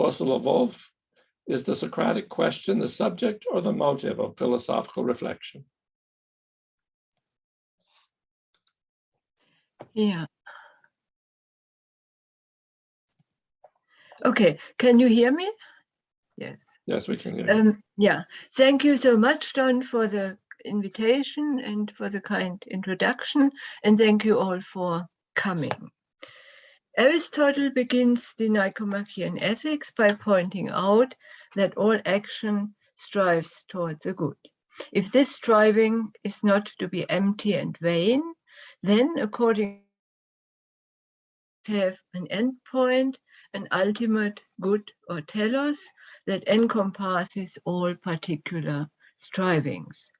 Ursula Wolf, is the Socratic question the subject or the motive of philosophical reflection? Yeah. Okay, can you hear me? Yes. Yes, we can hear you. Yeah, thank you so much, Don, for the invitation and for the kind introduction, and thank you all for coming. Aristotle begins the Nicomachean ethics by pointing out that all action strives towards the good. If this striving is not to be empty and vain, then according to have an endpoint, an ultimate good or telos that encompasses all particular strivings.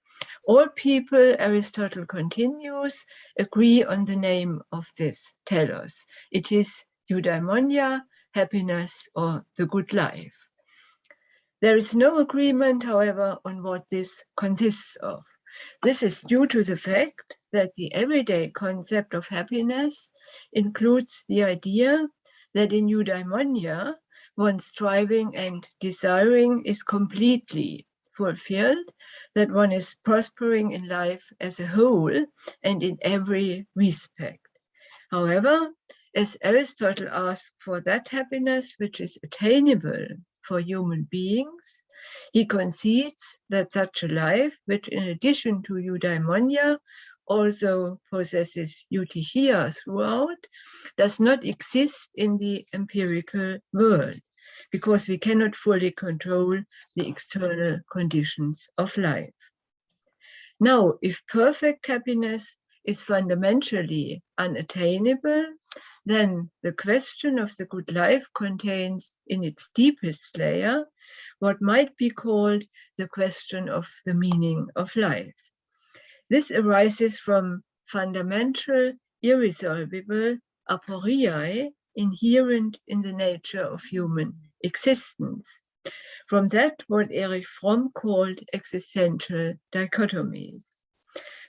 All people, Aristotle continues, agree on the name of this telos. It is eudaimonia, happiness, or the good life. There is no agreement, however, on what this consists of. This is due to the fact that the everyday concept of happiness includes the idea that in eudaimonia, one's striving and desiring is completely fulfilled, that one is prospering in life as a whole and in every respect. However, as Aristotle asks for that happiness which is attainable for human beings, he concedes that such a life, which in addition to eudaimonia also possesses eutychia throughout, does not exist in the empirical world, because we cannot fully control the external conditions of life. Now, if perfect happiness is fundamentally unattainable, then the question of the good life contains in its deepest layer what might be called the question of the meaning of life. This arises from fundamental, irresolvable aporiae inherent in the nature of human existence. From that, what Erich Fromm called existential dichotomies.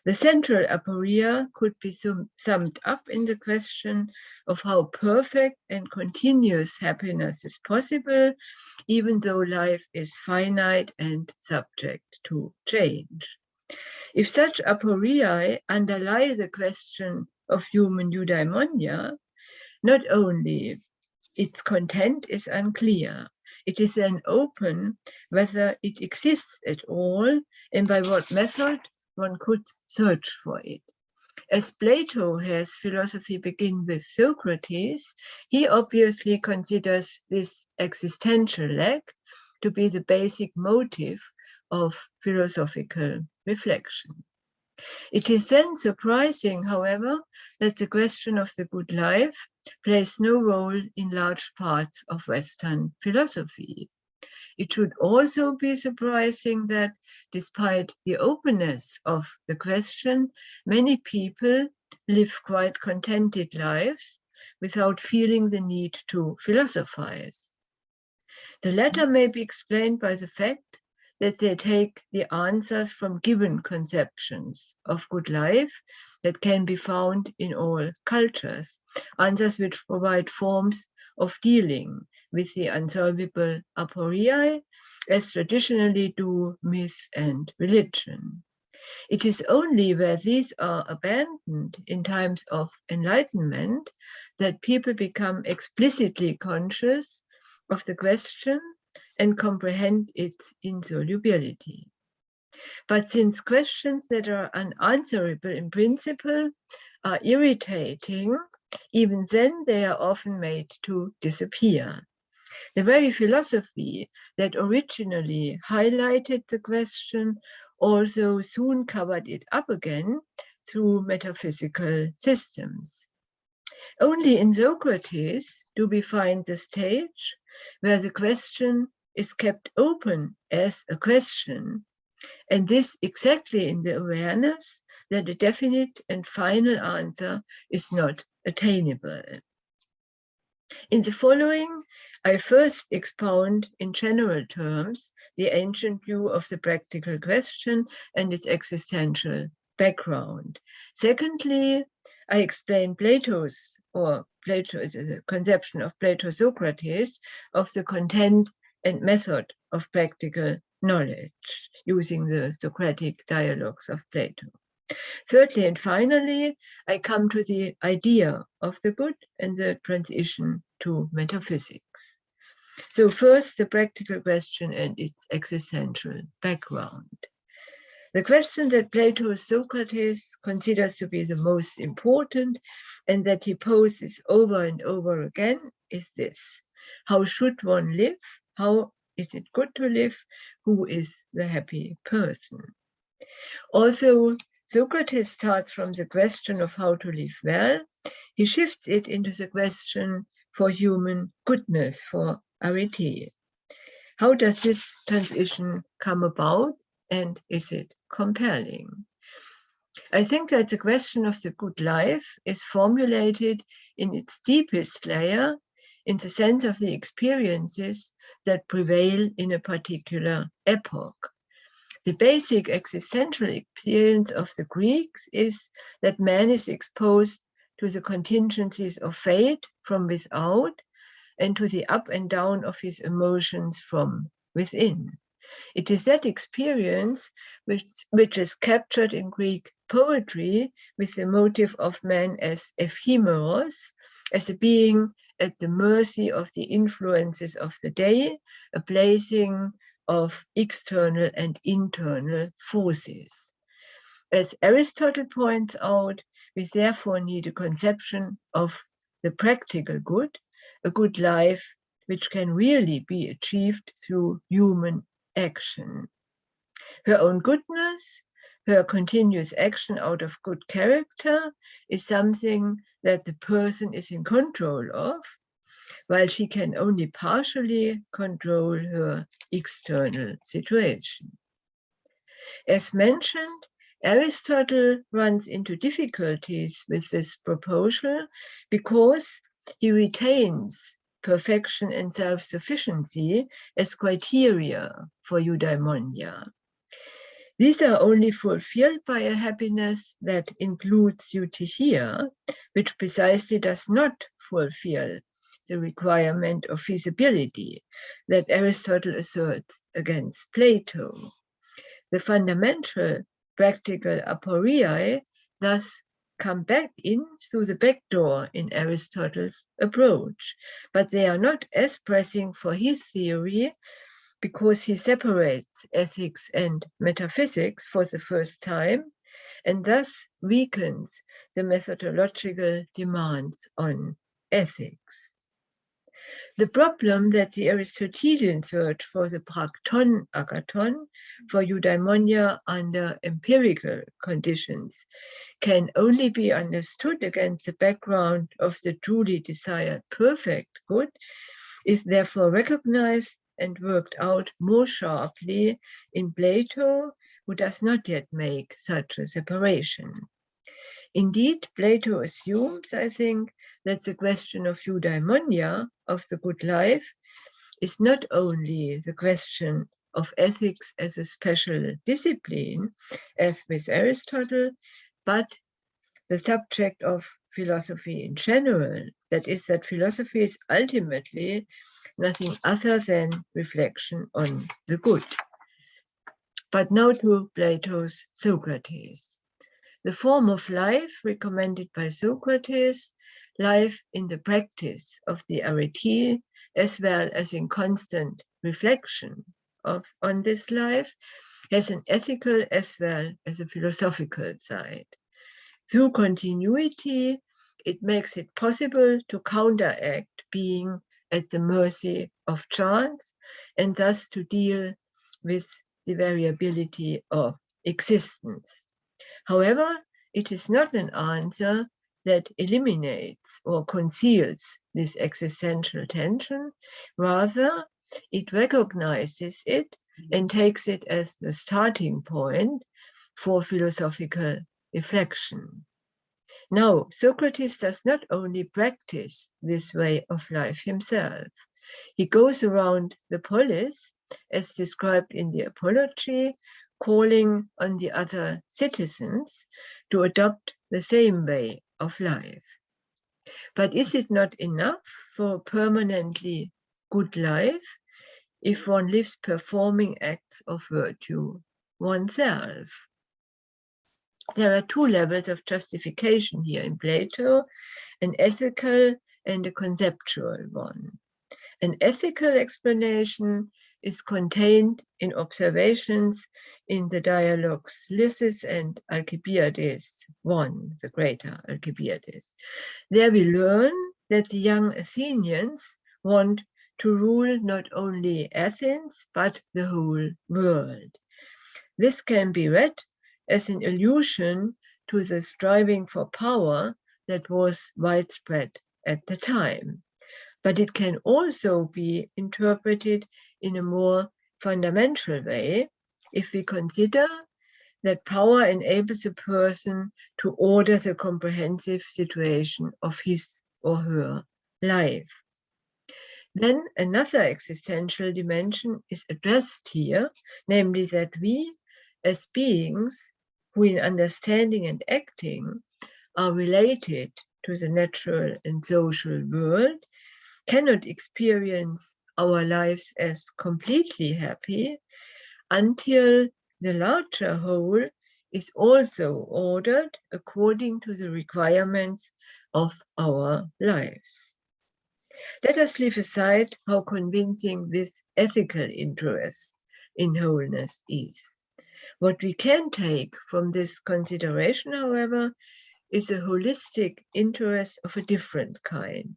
The central aporia could be summed up in the question of how perfect and continuous happiness is possible, even though life is finite and subject to change. If such aporiae underlie the question of human eudaimonia, not only its content is unclear, it is then open whether it exists at all and by what method one could search for it. As Plato has philosophy begin with Socrates, he obviously considers this existential lack to be the basic motive of philosophical reflection. It is then surprising, however, that the question of the good life plays no role in large parts of Western philosophy. It should also be surprising that, despite the openness of the question, many people live quite contented lives without feeling the need to philosophize. The latter may be explained by the fact that they take the answers from given conceptions of good life that can be found in all cultures, answers which provide forms of dealing with the unsolvable aporiae, as traditionally do myth and religion. It is only where these are abandoned in times of enlightenment that people become explicitly conscious of the question and comprehend its insolubility. But since questions that are unanswerable in principle are irritating, even then they are often made to disappear. The very philosophy that originally highlighted the question also soon covered it up again through metaphysical systems. Only in Socrates do we find the stage where the question is kept open as a question, and this exactly in the awareness that a definite and final answer is not attainable. In the following, I first expound in general terms the ancient view of the practical question and its existential background. Secondly, I explain Plato's, or the conception of Plato-Socrates of the content and method of practical knowledge using the Socratic dialogues of Plato. Thirdly and finally, I come to the idea of the good and the transition to metaphysics. So first, the practical question and its existential background. The question that Plato's Socrates considers to be the most important and that he poses over and over again is this: how should one live? How is it good to live? Who is the happy person? Also, Socrates starts from the question of how to live well. He shifts it into the question for human goodness, for arete. How does this transition come about, and is it compelling? I think that the question of the good life is formulated in its deepest layer in the sense of the experiences that prevail in a particular epoch. The basic existential experience of the Greeks is that man is exposed to the contingencies of fate from without and to the up and down of his emotions from within. It is that experience which is captured in Greek poetry with the motive of man as ephemeros, as a being at the mercy of the influences of the day, a placing of external and internal forces. As Aristotle points out, we therefore need a conception of the practical good, a good life which can really be achieved through human action. Her own goodness, her continuous action out of good character is something that the person is in control of, while she can only partially control her external situation. As mentioned, Aristotle runs into difficulties with this proposal because he retains perfection and self-sufficiency as criteria for eudaimonia. These are only fulfilled by a happiness that includes eutychia, which precisely does not fulfill the requirement of feasibility that Aristotle asserts against Plato. The fundamental practical aporia thus come back in through the back door in Aristotle's approach, but they are not as pressing for his theory because he separates ethics and metaphysics for the first time and thus weakens the methodological demands on ethics. The problem that the Aristotelian search for the prakton agathon, for eudaimonia under empirical conditions, can only be understood against the background of the truly desired perfect good, is therefore recognized and worked out more sharply in Plato, who does not yet make such a separation. Indeed, Plato assumes, I think, that the question of eudaimonia, of the good life, is not only the question of ethics as a special discipline, as with Aristotle, but the subject of philosophy in general. That is, that philosophy is ultimately nothing other than reflection on the good. But now to Plato's Socrates. The form of life recommended by Socrates, life in the practice of the arete, as well as in constant reflection on this life, has an ethical as well as a philosophical side. Through continuity, it makes it possible to counteract being at the mercy of chance and thus to deal with the variability of existence. However, it is not an answer that eliminates or conceals this existential tension. Rather, it recognizes it and takes it as the starting point for philosophical reflection. Now, Socrates does not only practice this way of life himself. He goes around the polis, as described in the Apology, calling on the other citizens to adopt the same way of life. But is it not enough for a permanently good life if one lives performing acts of virtue oneself? There are two levels of justification here in Plato, an ethical and a conceptual one. An ethical explanation is contained in observations in the dialogues Lysis and Alcibiades, one, the greater Alcibiades. There we learn that the young Athenians want to rule not only Athens, but the whole world. This can be read as an allusion to the striving for power that was widespread at the time. But it can also be interpreted in a more fundamental way if we consider that power enables a person to order the comprehensive situation of his or her life. Then another existential dimension is addressed here, namely that we, as beings who in understanding and acting are related to the natural and social world, cannot experience our lives as completely happy until the larger whole is also ordered according to the requirements of our lives. Let us leave aside how convincing this ethical interest in wholeness is. What we can take from this consideration, however, is a holistic interest of a different kind.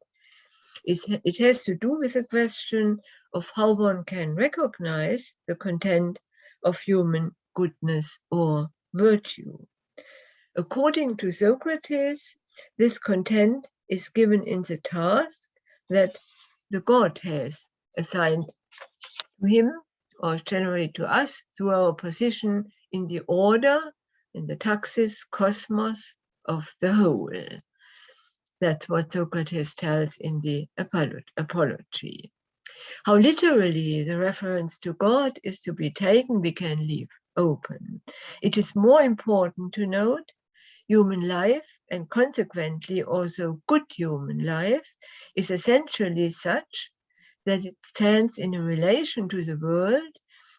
It has to do with the question of how one can recognize the content of human goodness or virtue. According to Socrates, this content is given in the task that the God has assigned to him, or generally to us, through our position in the order, in the taxis, cosmos of the whole. That's what Socrates tells in the Apology. How literally the reference to God is to be taken, we can leave open. It is more important to note human life, and consequently also good human life, is essentially such that it stands in a relation to the world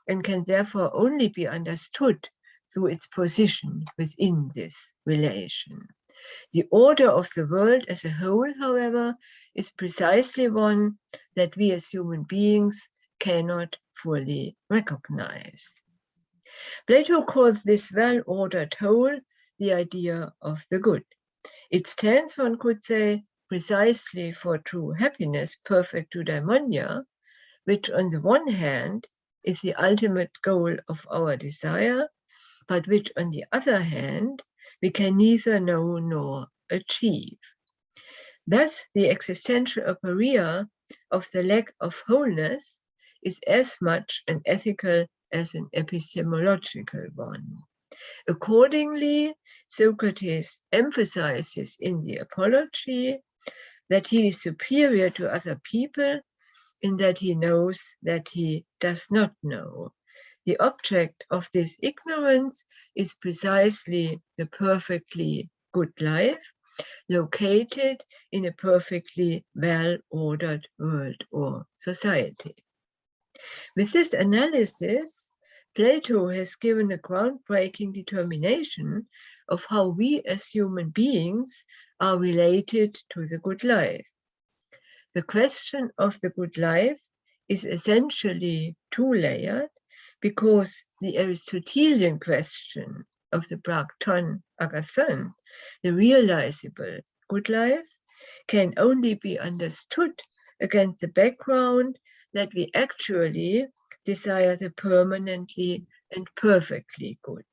and can therefore only be understood through its position within this relation. The order of the world as a whole, however, is precisely one that we as human beings cannot fully recognize. Plato calls this well-ordered whole the idea of the good. It stands, one could say, precisely for true happiness, perfect eudaimonia, which on the one hand is the ultimate goal of our desire, but which on the other hand we can neither know nor achieve. Thus, the existential aporia of the lack of wholeness is as much an ethical as an epistemological one. Accordingly, Socrates emphasizes in the Apology that he is superior to other people in that he knows that he does not know. The object of this ignorance is precisely the perfectly good life, located in a perfectly well-ordered world or society. With this analysis, Plato has given a groundbreaking determination of how we as human beings are related to the good life. The question of the good life is essentially two-layered, because the Aristotelian question of the prakton agathon, the realizable good life, can only be understood against the background that we actually desire the permanently and perfectly good.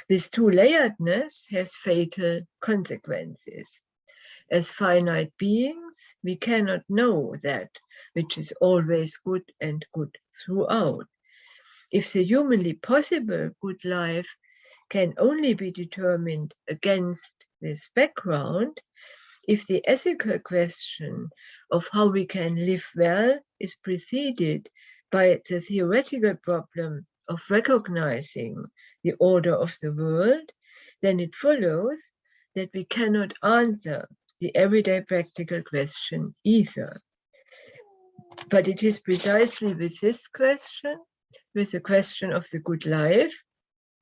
This two-layeredness has fatal consequences. As finite beings, we cannot know that which is always good and good throughout. If the humanly possible good life can only be determined against this background, if the ethical question of how we can live well is preceded by the theoretical problem of recognizing the order of the world, then it follows that we cannot answer the everyday practical question either. But it is precisely with this question, with the question of the good life,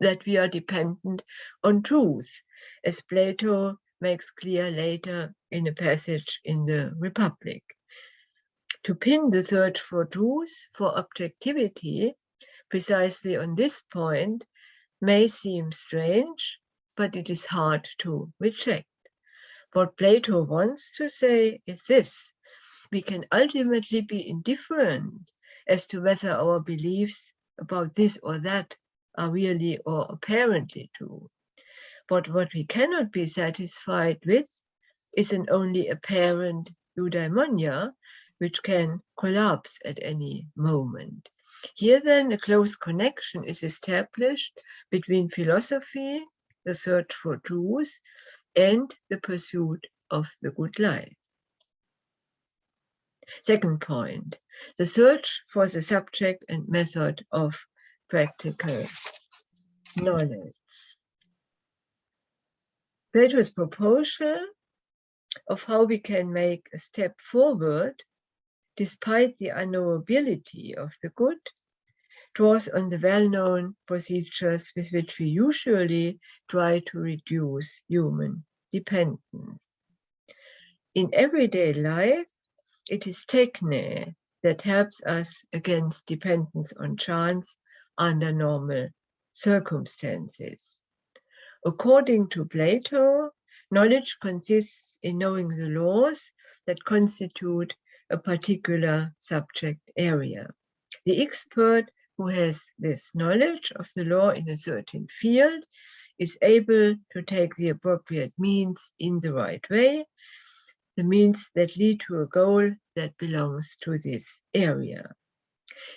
that we are dependent on truth, as Plato makes clear later in a passage in the Republic. To pin the search for truth, for objectivity, precisely on this point may seem strange, but it is hard to reject. What Plato wants to say is this: we can ultimately be indifferent as to whether our beliefs about this or that are really or apparently true. But what we cannot be satisfied with is an only apparent eudaimonia, which can collapse at any moment. Here then a close connection is established between philosophy, the search for truth, and the pursuit of the good life. Second point, the search for the subject and method of practical knowledge. Plato's proposal of how we can make a step forward despite the unknowability of the good draws on the well-known procedures with which we usually try to reduce human dependence. In everyday life, it is techne that helps us against dependence on chance under normal circumstances. According to Plato, knowledge consists in knowing the laws that constitute a particular subject area. The expert who has this knowledge of the law in a certain field is able to take the appropriate means in the right way, the means that lead to a goal that belongs to this area.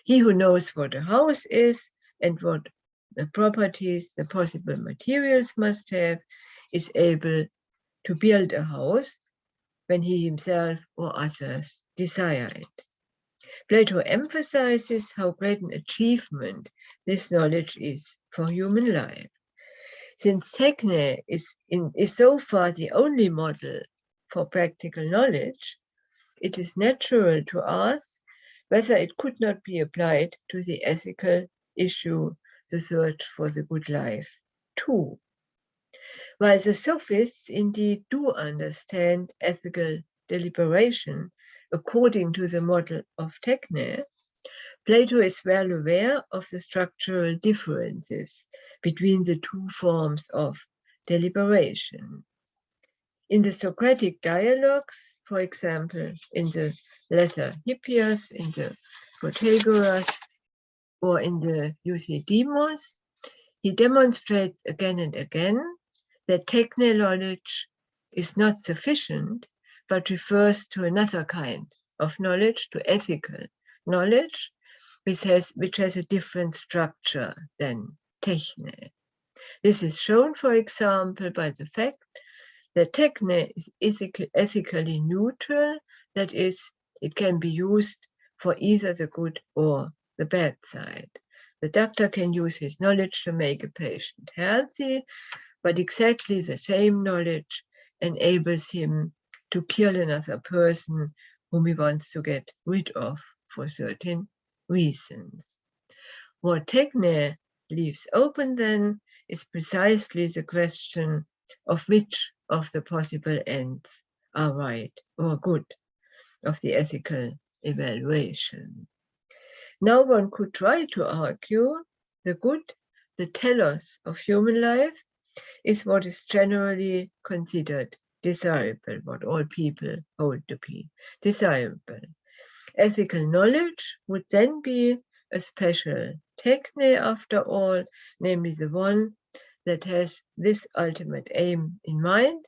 He who knows what a house is and what the properties, the possible materials must have, is able to build a house when he himself or others desire it. Plato emphasizes how great an achievement this knowledge is for human life. Since techne is so far the only model for practical knowledge, it is natural to ask whether it could not be applied to the ethical issue, the search for the good life, too. While the sophists indeed do understand ethical deliberation according to the model of techne, Plato is well aware of the structural differences between the two forms of deliberation. In the Socratic dialogues, for example, in the letter Hippias, in the Protagoras, or in the Euthydemus, he demonstrates again and again that techne knowledge is not sufficient, but refers to another kind of knowledge, to ethical knowledge, which has a different structure than techne. This is shown, for example, by the fact that techne is ethically neutral, that is, it can be used for either the good or the bad side. The doctor can use his knowledge to make a patient healthy, but exactly the same knowledge enables him to kill another person whom he wants to get rid of for certain reasons. What techne leaves open then is precisely the question of which of the possible ends are right or good of the ethical evaluation. Now one could try to argue the good, the telos of human life, is what is generally considered desirable, what all people hold to be desirable. Ethical knowledge would then be a special techne after all, namely the one that has this ultimate aim in mind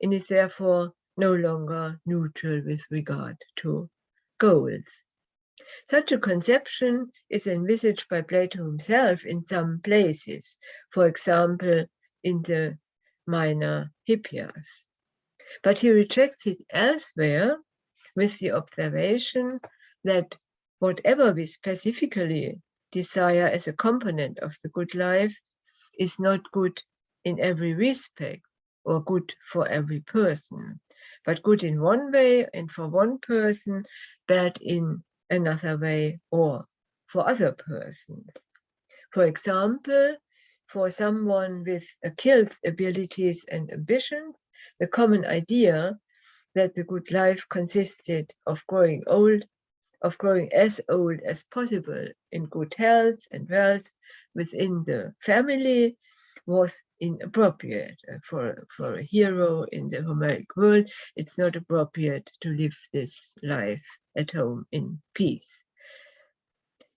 and is therefore no longer neutral with regard to goals. Such a conception is envisaged by Plato himself in some places, for example, in the Minor Hippias. But he rejects it elsewhere with the observation that whatever we specifically desire as a component of the good life is not good in every respect or good for every person, but good in one way and for one person, bad in another way or for other persons. For example, for someone with Achilles' abilities and ambitions, the common idea that the good life consisted of growing as old as possible in good health and wealth within the family was inappropriate. For a hero in the Homeric world, it's not appropriate to live this life at home in peace.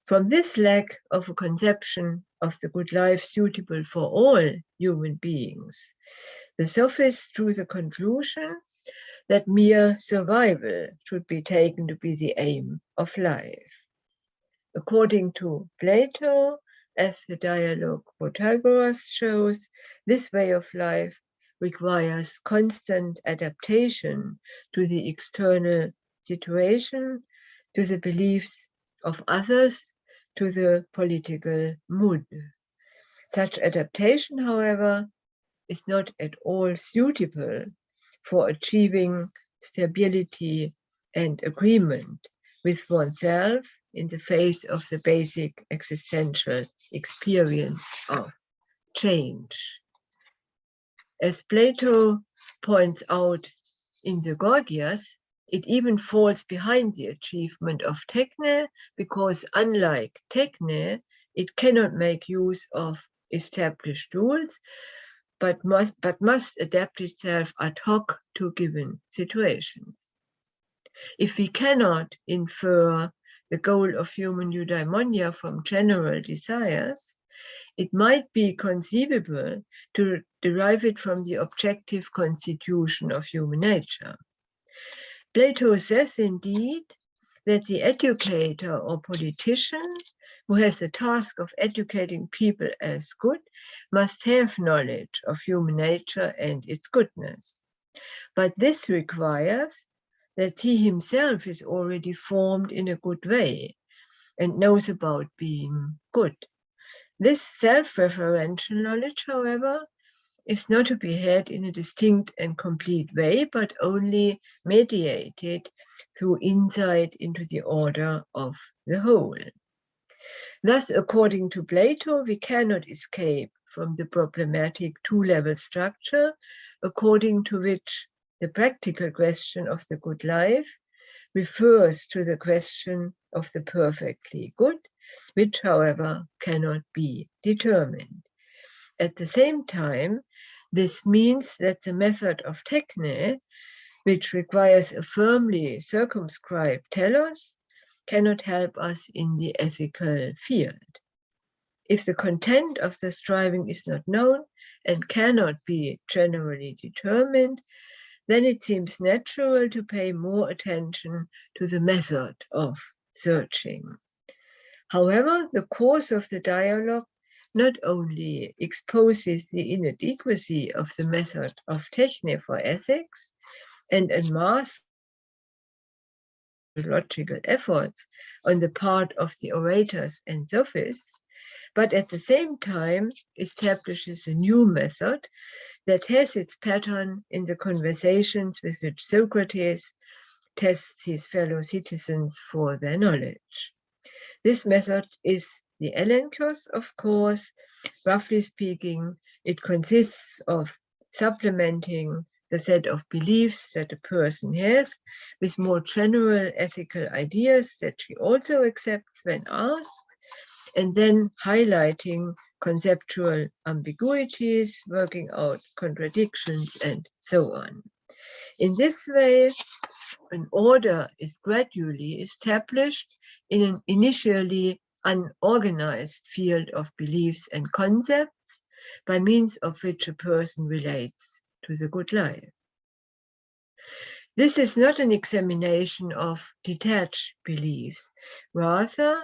From this lack of a conception of the good life suitable for all human beings, the sophists drew the conclusion that mere survival should be taken to be the aim of life. According to Plato, as the dialogue Protagoras shows, this way of life requires constant adaptation to the external situation, to the beliefs of others, to the political mood. Such adaptation, however, is not at all suitable for achieving stability and agreement with oneself in the face of the basic existential experience of change. As Plato points out in the Gorgias, it even falls behind the achievement of techne, because unlike techne, it cannot make use of established rules, but must adapt itself ad hoc to given situations. If we cannot infer the goal of human eudaimonia from general desires, it might be conceivable to derive it from the objective constitution of human nature. Plato says indeed that the educator or politician who has the task of educating people as good must have knowledge of human nature and its goodness. But this requires that he himself is already formed in a good way and knows about being good. This self-referential knowledge, however, is not to be had in a distinct and complete way, but only mediated through insight into the order of the whole. Thus, according to Plato, we cannot escape from the problematic two-level structure, according to which the practical question of the good life refers to the question of the perfectly good, which, however, cannot be determined. At the same time, this means that the method of techne, which requires a firmly circumscribed telos, cannot help us in the ethical field. If the content of the striving is not known and cannot be generally determined, then it seems natural to pay more attention to the method of searching. However, the course of the dialogue not only exposes the inadequacy of the method of techne for ethics and unmasks logical efforts on the part of the orators and sophists, but at the same time establishes a new method that has its pattern in the conversations with which Socrates tests his fellow citizens for their knowledge. This method is the elenchos, of course. Roughly speaking, it consists of supplementing the set of beliefs that a person has with more general ethical ideas that she also accepts when asked, and then highlighting conceptual ambiguities, working out contradictions, and so on. In this way, an order is gradually established in an initially unorganized field of beliefs and concepts by means of which a person relates to the good life. This is not an examination of detached beliefs. Rather,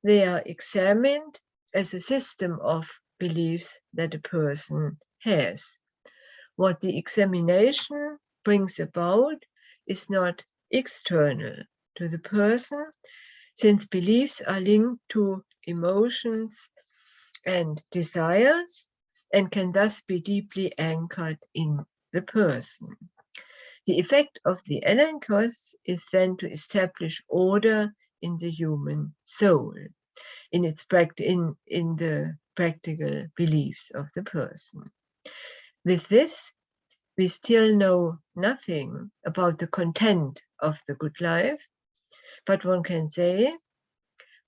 they are examined as a system of beliefs that a person has. What the examination brings about is not external to the person, since beliefs are linked to emotions and desires and can thus be deeply anchored in the person. The effect of the elenkos is then to establish order in the human soul, in the practical beliefs of the person. With this, we still know nothing about the content of the good life, but one can say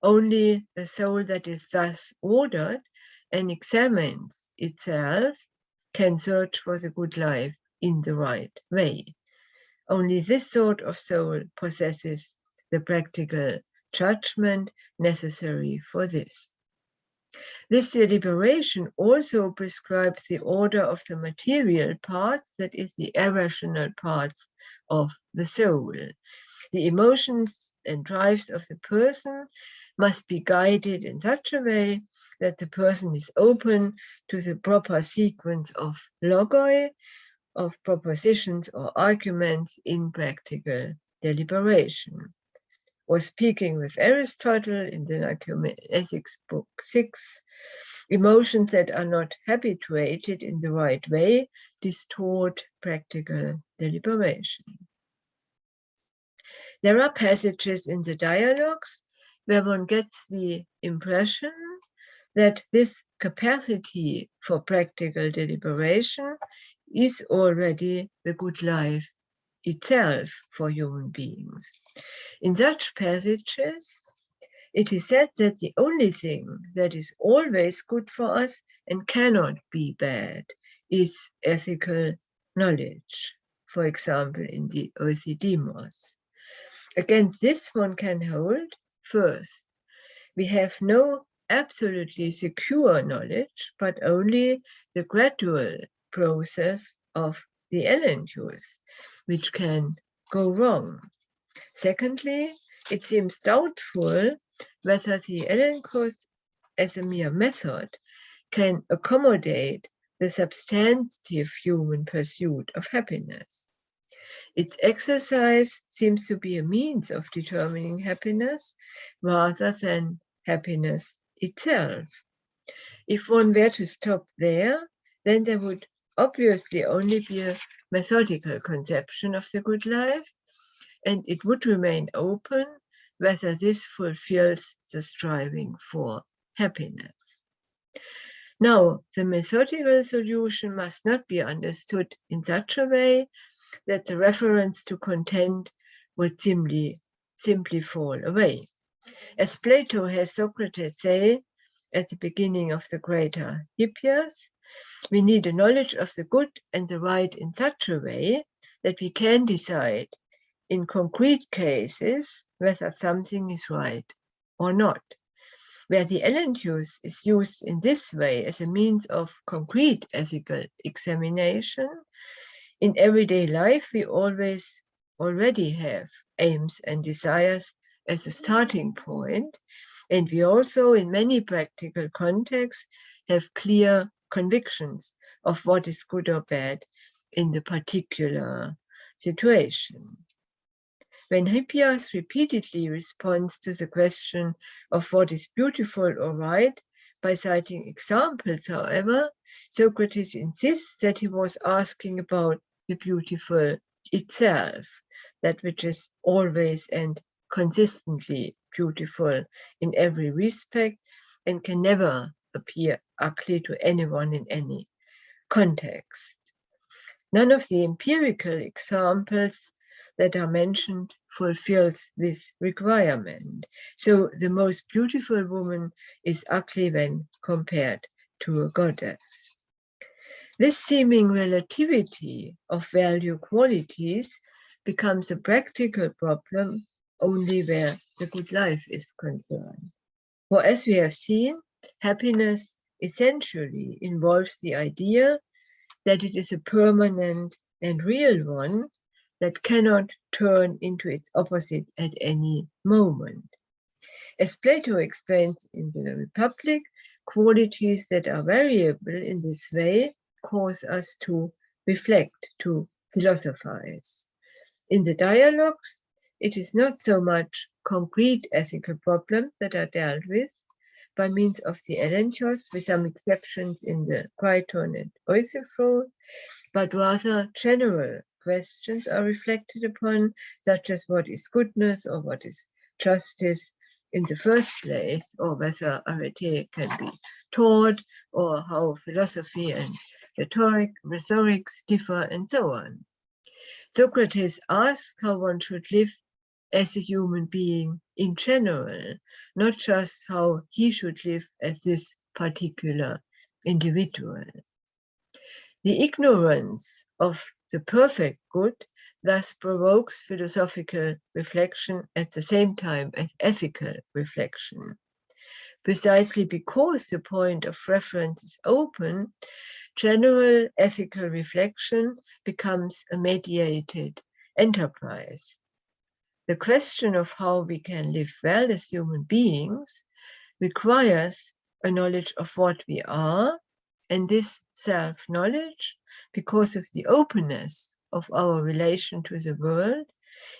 only the soul that is thus ordered and examines itself can search for the good life in the right way. Only this sort of soul possesses the practical judgment necessary for this. This deliberation also prescribes the order of the material parts, that is, the irrational parts of the soul. The emotions and drives of the person must be guided in such a way that the person is open to the proper sequence of logoi, of propositions or arguments in practical deliberation. Or speaking with Aristotle in the Metaphysics book 6, emotions that are not habituated in the right way distort practical deliberation. There are passages in the dialogues where one gets the impression that this capacity for practical deliberation is already the good life itself for human beings. In such passages, it is said that the only thing that is always good for us and cannot be bad is ethical knowledge, for example, in the eudaimonia. Against this one can hold, first, we have no absolutely secure knowledge, but only the gradual process of the elenkos, which can go wrong. Secondly, it seems doubtful whether the elenkos as a mere method can accommodate the substantive human pursuit of happiness. Its exercise seems to be a means of determining happiness rather than happiness itself. If one were to stop there, then there would obviously only be a methodical conception of the good life, and it would remain open whether this fulfills the striving for happiness. Now, the methodical solution must not be understood in such a way that the reference to content would simply fall away. As Plato has Socrates say at the beginning of the greater Hippias, we need a knowledge of the good and the right in such a way that we can decide in concrete cases whether something is right or not. Where the elenkos is used in this way as a means of concrete ethical examination, in everyday life we already have aims and desires as a starting point, and we also in many practical contexts have clear convictions of what is good or bad in the particular situation. When Hippias repeatedly responds to the question of what is beautiful or right by citing examples, however, Socrates insists that he was asking about the beautiful itself, that which is always and consistently beautiful in every respect and can never appear ugly to anyone in any context. None of the empirical examples that are mentioned fulfills this requirement. So the most beautiful woman is ugly when compared to a goddess. This seeming relativity of value qualities becomes a practical problem only where the good life is concerned. For as we have seen, happiness essentially involves the idea that it is a permanent and real one that cannot turn into its opposite at any moment. As Plato explains in the Republic, qualities that are variable in this way cause us to reflect, to philosophize. In the dialogues, it is not so much concrete ethical problems that are dealt with by means of the elenkos, with some exceptions in the Crichton and Euthyphro, but rather general questions are reflected upon, such as what is goodness or what is justice in the first place, or whether arete can be taught, or how philosophy and rhetoric differ, and so on. Socrates asked how one should live as a human being in general, not just how he should live as this particular individual. The ignorance of the perfect good thus provokes philosophical reflection at the same time as ethical reflection. Precisely because the point of reference is open, general ethical reflection becomes a mediated enterprise. The question of how we can live well as human beings requires a knowledge of what we are, and this self-knowledge, because of the openness of our relation to the world,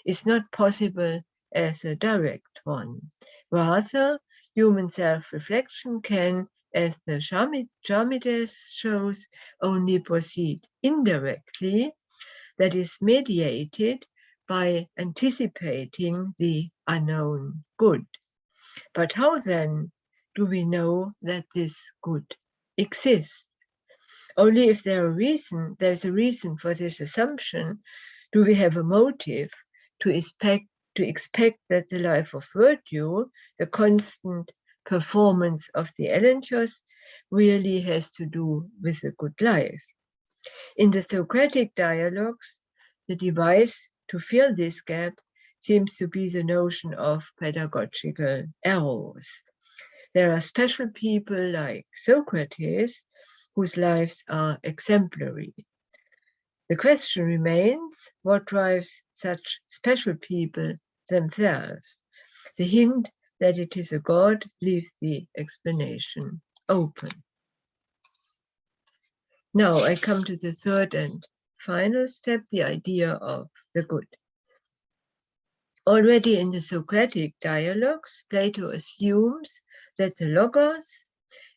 is not possible as a direct one. Rather, human self-reflection can, as the Charmides shows, only proceed indirectly, that is mediated by anticipating the unknown good. But how then do we know that this good exists? Only if there's a reason for this assumption, do we have a motive to expect that the life of virtue, the constant performance of the elenchos, really has to do with a good life. In the Socratic dialogues, the device to fill this gap seems to be the notion of pedagogical arrows. There are special people like Socrates whose lives are exemplary. The question remains, what drives such special people themselves? The hint that it is a god leaves the explanation open. Now I come to the third and final step, the idea of the good. Already in the Socratic dialogues, Plato assumes that the logos,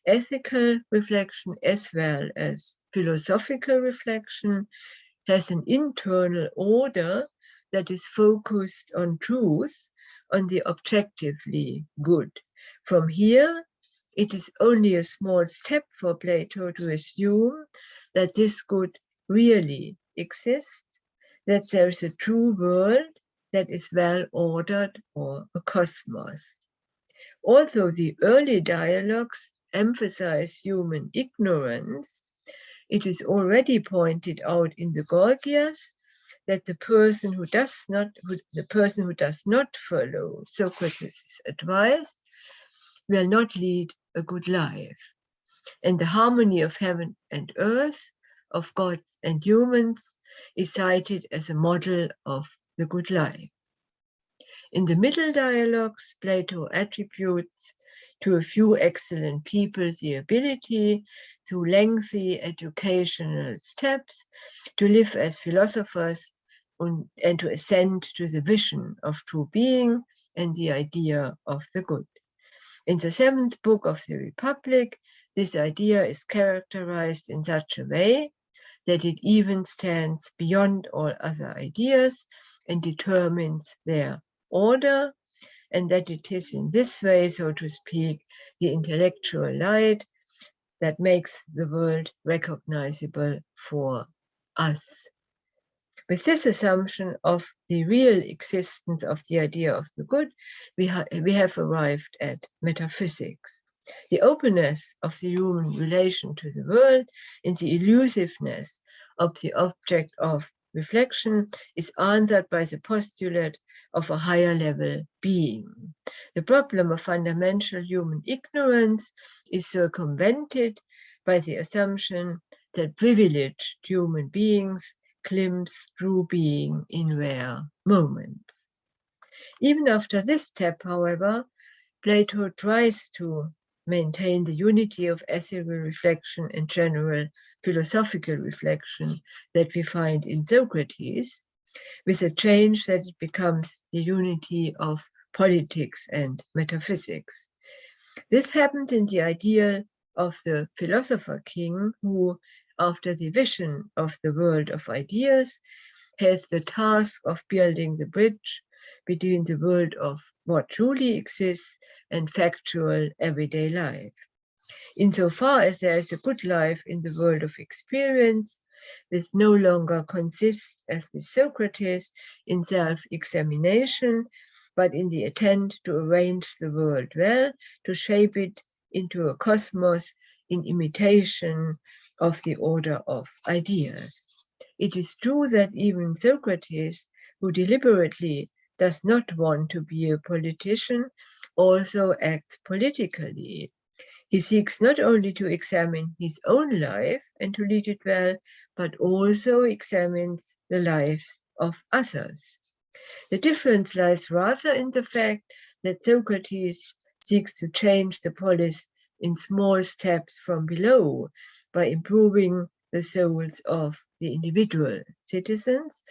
ethical reflection as well as philosophical reflection, has an internal order that is focused on truth, on the objectively good. From here, it is only a small step for Plato to assume that this good really exists, that there is a true world that is well ordered, or a cosmos. Although the early dialogues emphasize human ignorance, it is already pointed out in the Gorgias that the person who does not follow Socrates' advice will not lead a good life. And the harmony of heaven and earth, of gods and humans, is cited as a model of the good life. In the middle dialogues, Plato attributes to a few excellent people the ability, through lengthy educational steps, to live as philosophers and to ascend to the vision of true being and the idea of the good. In the 7th book of the Republic, this idea is characterized in such a way that it even stands beyond all other ideas and determines their order, and that it is in this way, so to speak, the intellectual light that makes the world recognizable for us. With this assumption of the real existence of the idea of the good, we have arrived at metaphysics. The openness of the human relation to the world and the elusiveness of the object of reflection is answered by the postulate of a higher level being. The problem of fundamental human ignorance is circumvented by the assumption that privileged human beings glimpse true being in rare moments. Even after this step, however, Plato tries to maintain the unity of ethical reflection and general philosophical reflection that we find in Socrates, with a change that it becomes the unity of politics and metaphysics. This happens in the ideal of the philosopher king who, after the vision of the world of ideas, has the task of building the bridge between the world of what truly exists and factual everyday life. Insofar as there is a good life in the world of experience, this no longer consists, as with Socrates, in self-examination, but in the attempt to arrange the world well, to shape it into a cosmos in imitation of the order of ideas. It is true that even Socrates, who deliberately does not want to be a politician, also acts politically. He seeks not only to examine his own life and to lead it well, but also examines the lives of others. The difference lies rather in the fact that Socrates seeks to change the polis in small steps from below by improving the souls of the individual citizens,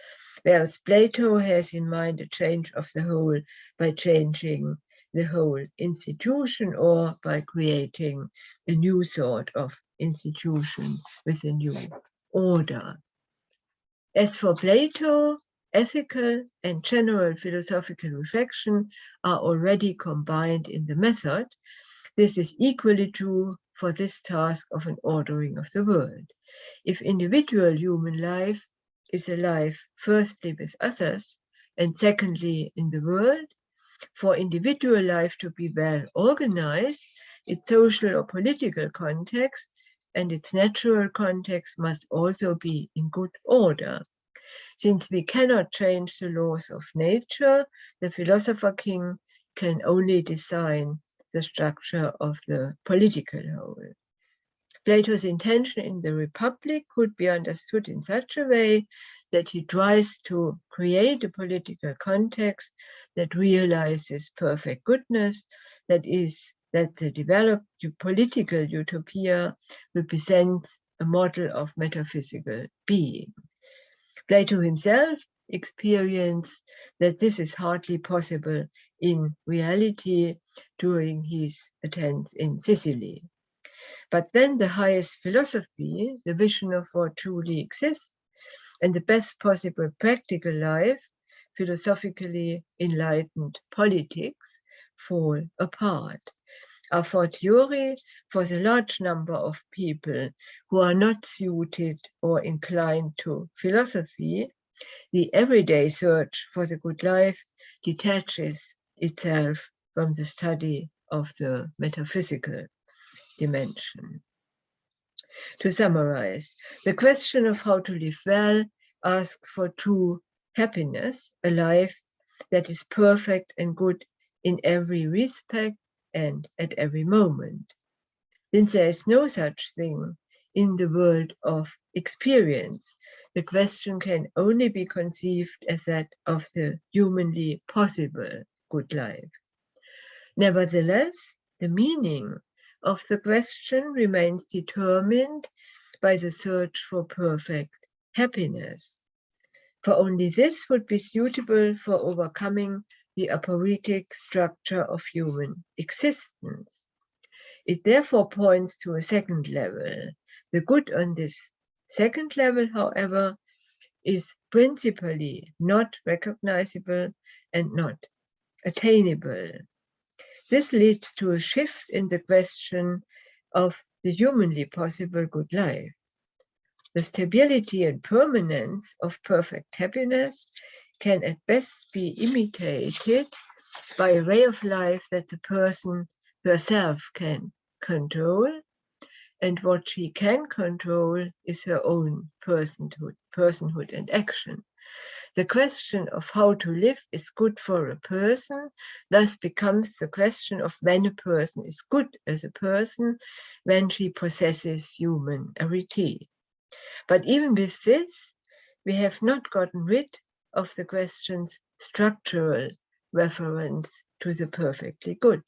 whereas Plato has in mind a change of the whole by changing the whole institution or by creating a new sort of institution with a new order. As for Plato, ethical and general philosophical reflection are already combined in the method. This is equally true for this task of an ordering of the world. If individual human life is a life firstly with others and secondly in the world, for individual life to be well organized, its social or political context and its natural context must also be in good order. Since we cannot change the laws of nature, the philosopher king can only design the structure of the political whole. Plato's intention in the Republic could be understood in such a way that he tries to create a political context that realizes perfect goodness, that is, that the developed political utopia represents a model of metaphysical being. Plato himself experienced that this is hardly possible in reality during his attempts in Sicily. But then the highest philosophy, the vision of what truly exists, and the best possible practical life, philosophically enlightened politics, fall apart. A fortiori for the large number of people who are not suited or inclined to philosophy, the everyday search for the good life detaches itself from the study of the metaphysical dimension. To summarize, the question of how to live well asks for true happiness, a life that is perfect and good in every respect and at every moment. Since there is no such thing in the world of experience, the question can only be conceived as that of the humanly possible good life. Nevertheless, the meaning of the question remains determined by the search for perfect happiness. For only this would be suitable for overcoming the aporetic structure of human existence. It therefore points to a second level. The good on this second level, however, is principally not recognizable and not attainable. This leads to a shift in the question of the humanly possible good life. The stability and permanence of perfect happiness can at best be imitated by a way of life that the person herself can control, and what she can control is her own personhood and action. The question of how to live is good for a person, thus becomes the question of when a person is good as a person, when she possesses human arete. But even with this, we have not gotten rid of the question's structural reference to the perfectly good.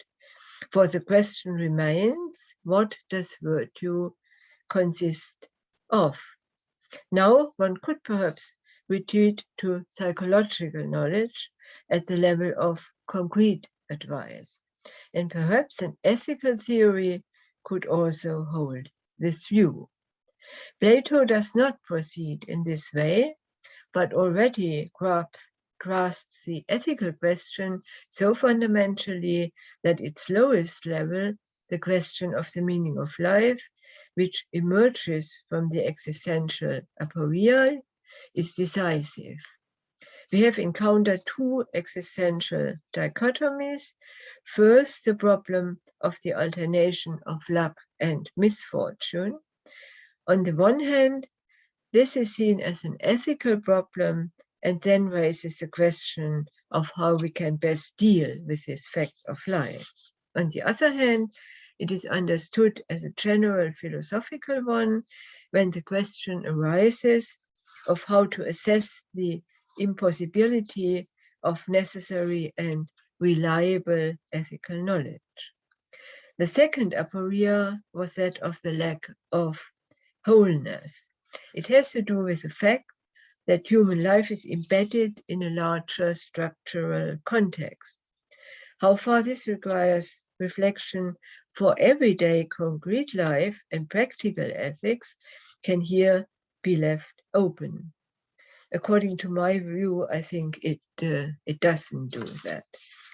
For the question remains, what does virtue consist of? Now, one could perhaps retreat to psychological knowledge at the level of concrete advice. And perhaps an ethical theory could also hold this view. Plato does not proceed in this way. but already grasps the ethical question so fundamentally that its lowest level, the question of the meaning of life, which emerges from the existential aporia, is decisive. We have encountered two existential dichotomies. First, the problem of the alternation of luck and misfortune. On the one hand, this is seen as an ethical problem and then raises the question of how we can best deal with this fact of life. On the other hand, it is understood as a general philosophical one when the question arises of how to assess the impossibility of necessary and reliable ethical knowledge. The second aporia was that of the lack of wholeness. It has to do with the fact that human life is embedded in a larger structural context. How far this requires reflection for everyday concrete life and practical ethics can here be left open. According to my view, I think it doesn't do that.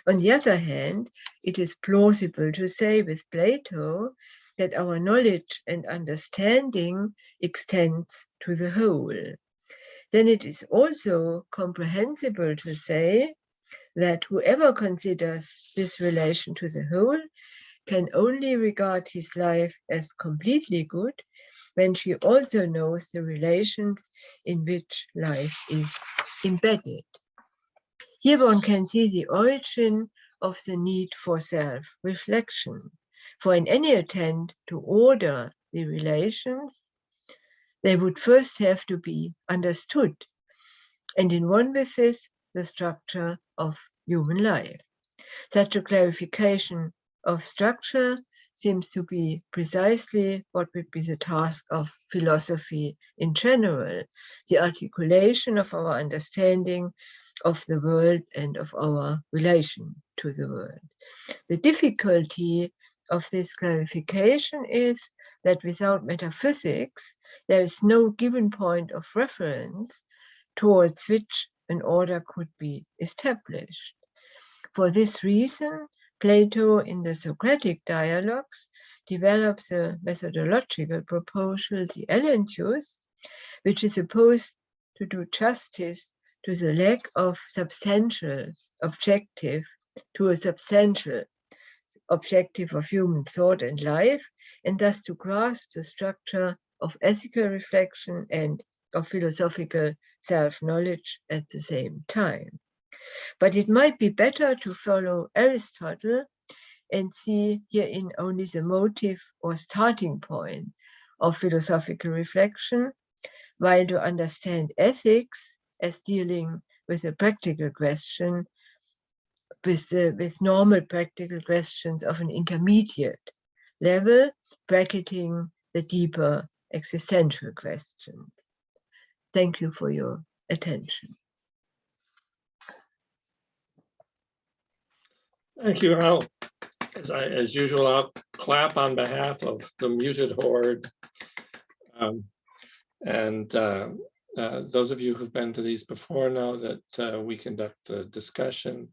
On the other hand, it is plausible to say with Plato that our knowledge and understanding extends to the whole. Then it is also comprehensible to say that whoever considers this relation to the whole can only regard his life as completely good when she also knows the relations in which life is embedded. Here one can see the origin of the need for self-reflection. For in any attempt to order the relations, they would first have to be understood, and in one with this, the structure of human life. Such a clarification of structure seems to be precisely what would be the task of philosophy in general, the articulation of our understanding of the world and of our relation to the world. The difficulty of this clarification is that without metaphysics, there is no given point of reference towards which an order could be established. For this reason, Plato in the Socratic dialogues develops a methodological proposal, the elenchus, which is supposed to do justice to the lack of substantial objective, to a substantial objective of human thought and life, and thus to grasp the structure of ethical reflection and of philosophical self-knowledge at the same time. But it might be better to follow Aristotle and see herein only the motive or starting point of philosophical reflection, while to understand ethics as dealing with a practical question, with normal practical questions of an intermediate level, bracketing the deeper existential questions. Thank you for your attention. Thank you, Al. As usual, I'll clap on behalf of the muted horde. Those of you who've been to these before know that we conduct the discussion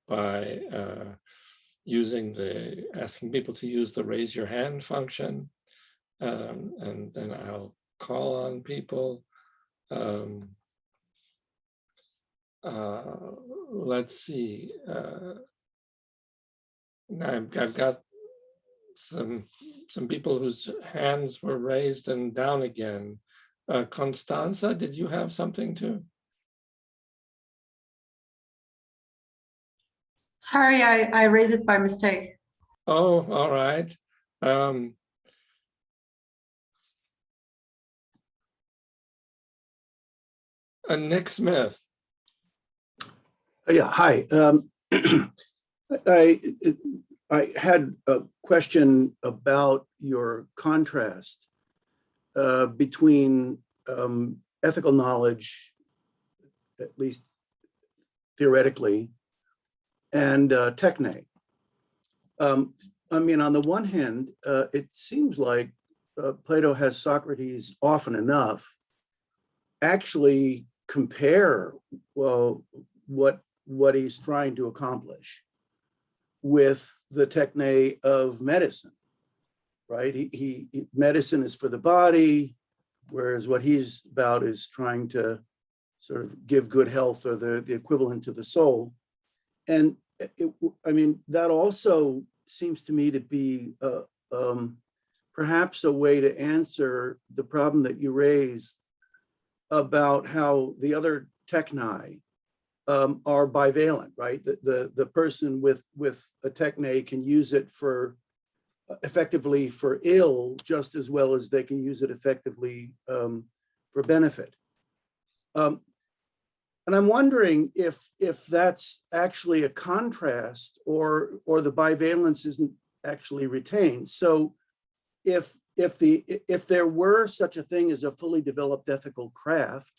by asking people to use the raise your hand function. And then I'll call on people. Let's see. I've got some people whose hands were raised and down again. Constanza, did you have something to? Sorry, I raised it by mistake. Oh, all right. Nick Smith. Yeah, hi. I had a question about your contrast between ethical knowledge, at least theoretically, and techne. I mean, on the one hand, it seems like Plato has Socrates often enough actually compare, well, what he's trying to accomplish with the techne of medicine, right? Medicine is for the body, whereas what he's about is trying to sort of give good health, or the equivalent to the soul. And I mean, that also seems to me to be perhaps a way to answer the problem that you raise about how the other techni are bivalent, right? The person with a techne can use it for effectively for ill just as well as they can use it effectively for benefit. And I'm wondering if that's actually a contrast, or the bivalence isn't actually retained. So if there were such a thing as a fully developed ethical craft,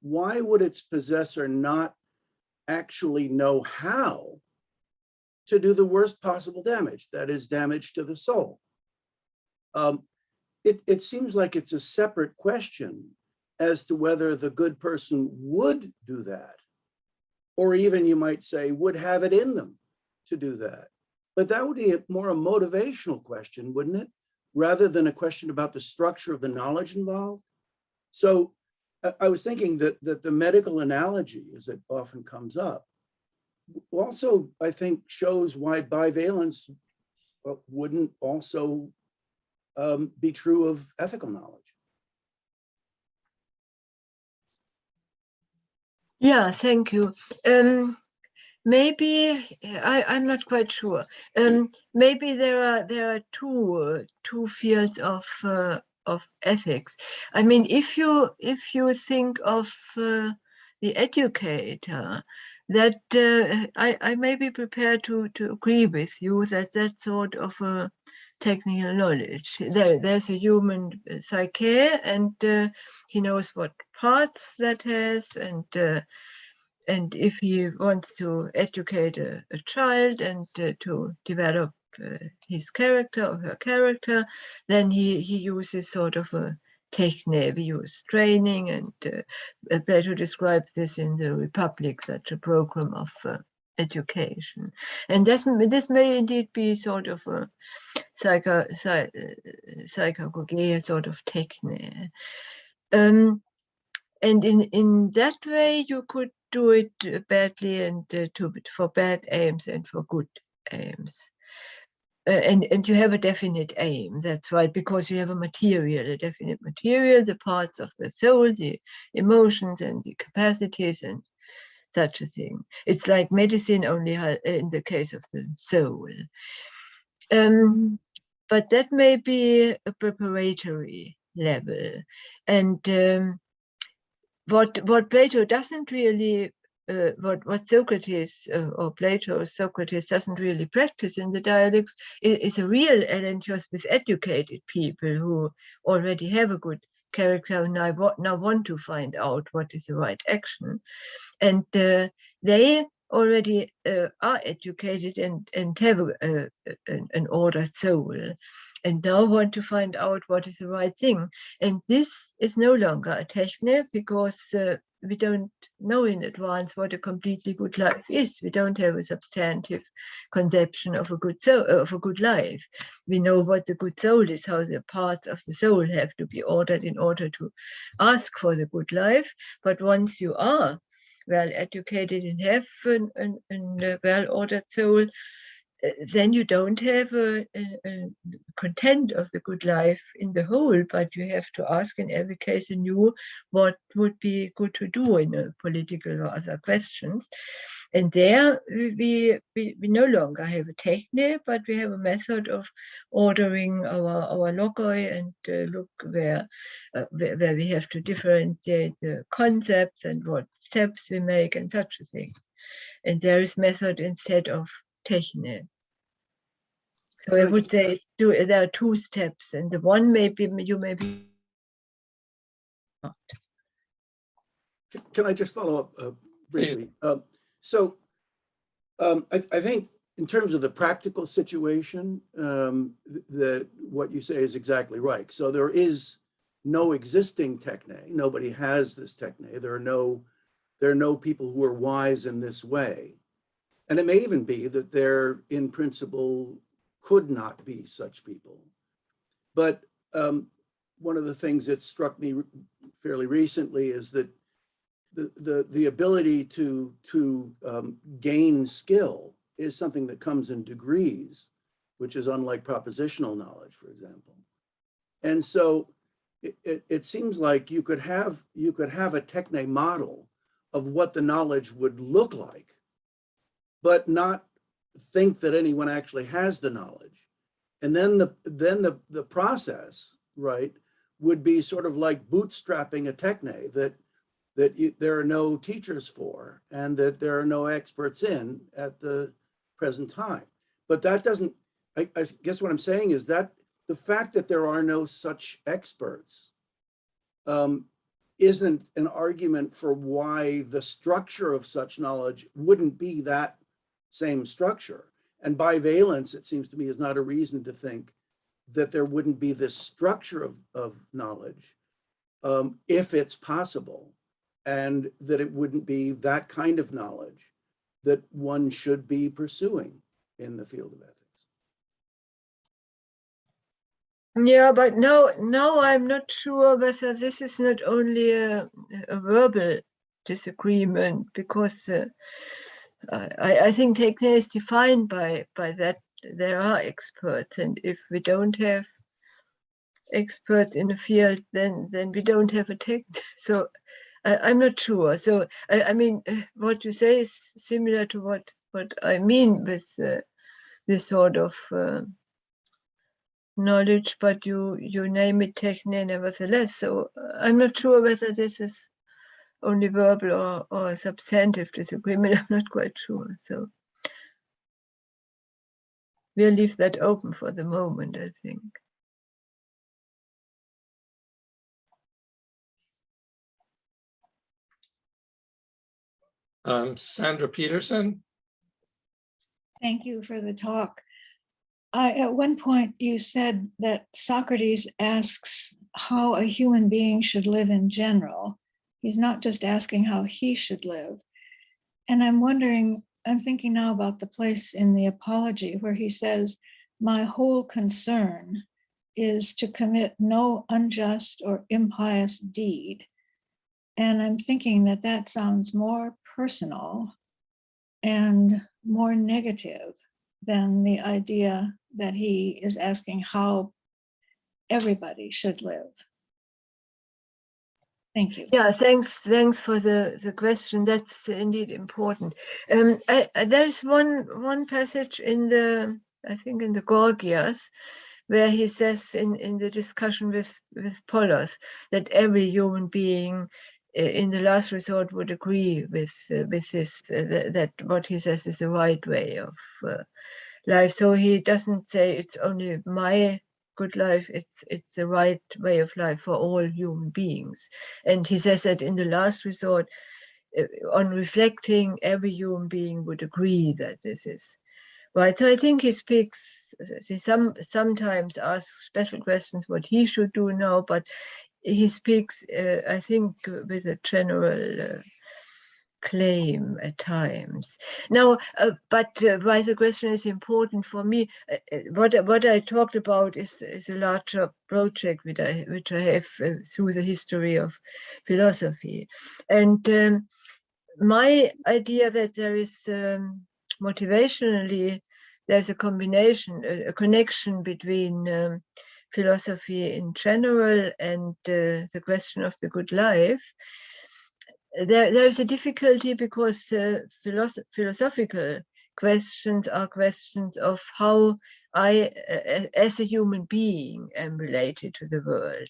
why would its possessor not actually know how to do the worst possible damage, that is, damage to the soul? It seems like it's a separate question as to whether the good person would do that, or even, you might say, would have it in them to do that. But that would be more a motivational question, wouldn't it? Rather than a question about the structure of the knowledge involved. So I was thinking that the medical analogy, as it often comes up, also, I think, shows why bivalence wouldn't also be true of ethical knowledge. Yeah, thank you. Maybe I'm not quite sure. Maybe there are two fields of ethics. I mean, if you think of the educator, that I may be prepared to agree with you that that sort of a technical knowledge. There's a human psyche, and he knows what parts that has, and if he wants to educate a child and to develop his character or her character, then he uses sort of a techne. We use training, and Plato describes this in the Republic, such a program of education. And this may indeed be sort of a psychagogia, sort of techne. And in that way, you could do it badly, and for bad aims and for good aims. And you have a definite aim, that's right, because you have a definite material, the parts of the soul, the emotions and the capacities and such a thing. It's like medicine, only in the case of the soul. But that may be a preparatory level. And what Plato doesn't really, what Socrates or Socrates doesn't really practice in the dialogues is a real alliance with educated people who already have a good character and now want to find out what is the right action. And they already are educated and have an ordered soul, and now want to find out what is the right thing. And this is no longer a techne, because we don't know in advance what a completely good life is. We don't have a substantive conception of a good soul, of a good life. We know what the good soul is, how the parts of the soul have to be ordered in order to ask for the good life. But once you are well educated and have a well-ordered soul, then you don't have a content of the good life in the whole, but you have to ask in every case anew what would be good to do in a political or other questions. And there we no longer have a techne, but we have a method of ordering our logoi and look where we have to differentiate the concepts and what steps we make and such a thing. And there is method instead of techne. So I would say there are two steps, and the one maybe you may be. Can I just follow up briefly? I think in terms of the practical situation, that what you say is exactly right. So there is no existing techne. Nobody has this techne. There are no people who are wise in this way. And it may even be that there, in principle, could not be such people. But one of the things that struck me fairly recently is that the ability to gain skill is something that comes in degrees, which is unlike propositional knowledge, for example. And so it seems like you could have a techne model of what the knowledge would look like, but not think that anyone actually has the knowledge. And then the process, right, would be sort of like bootstrapping a techne that there are no teachers for and that there are no experts in at the present time. But that doesn't, I guess what I'm saying is that the fact that there are no such experts isn't an argument for why the structure of such knowledge wouldn't be that same structure. And bivalence, it seems to me, is not a reason to think that there wouldn't be this structure of knowledge if it's possible, and that it wouldn't be that kind of knowledge that one should be pursuing in the field of ethics. Yeah, but now I'm not sure whether this is not only a verbal disagreement, because I think techne is defined by that there are experts, and if we don't have experts in the field, then we don't have a techne. So I'm not sure. So I mean, what you say is similar to what I mean with this sort of knowledge, but you name it techne nevertheless. So I'm not sure whether this is only verbal or substantive disagreement. I'm not quite sure. So we'll leave that open for the moment, I think. Sandra Peterson. Thank you for the talk. At one point, you said that Socrates asks how a human being should live in general. He's not just asking how he should live. And I'm thinking now about the place in the Apology where he says, "My whole concern is to commit no unjust or impious deed." And I'm thinking that that sounds more personal and more negative than the idea that he is asking how everybody should live. Thank you. Yeah, thanks for the question. That's indeed important. There's one passage in the, I think in the Gorgias, where he says in the discussion with Polus that every human being in the last resort would agree with this, that what he says is the right way of life. So he doesn't say it's only my good life, it's the right way of life for all human beings. And he says that in the last resort, on reflecting, every human being would agree that this is right. So I think he sometimes asks special questions what he should do now, but he speaks, I think, with a general claim at times. Now, but why the question is important for me, what I talked about is a larger project which I have through the history of philosophy. And my idea that there is motivationally, there's a combination, a connection between philosophy in general and the question of the good life. There's a difficulty because philosophical questions are questions of how I, as a human being, am related to the world.